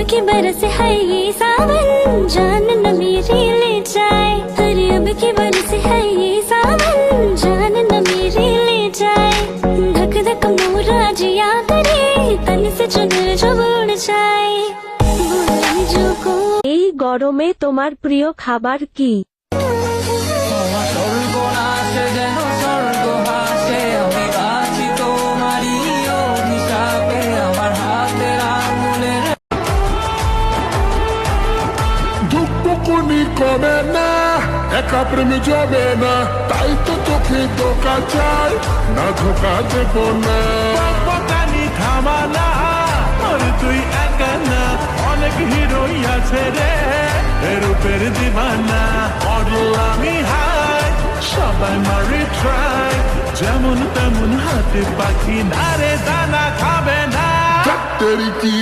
की बरस है ये सावन, जान न मेरी ले जाए। अरे अब की बरस है ये सावन, जान न मेरी ले जाए। धक धक मोरा जिया करे, तन से चुनर जो उड़ जाए। बोले जो को এই গরমে তোমার প্রিয় খাবার কি? ধুকপুকুনি করে না, একা প্রেমে যাবে না, তাই তো চোখে ধোকা চাই, না ধোকা দেব না। পকানি থামা না, আর তুই একা না, অনেক হিরোই আছে রে রূপের দিবানা। মডেল আমি হাই, সবাই মারে ট্রাই, যেমন তেমন হাতে পাখি না রে, দানা খাবে না। তেরি কি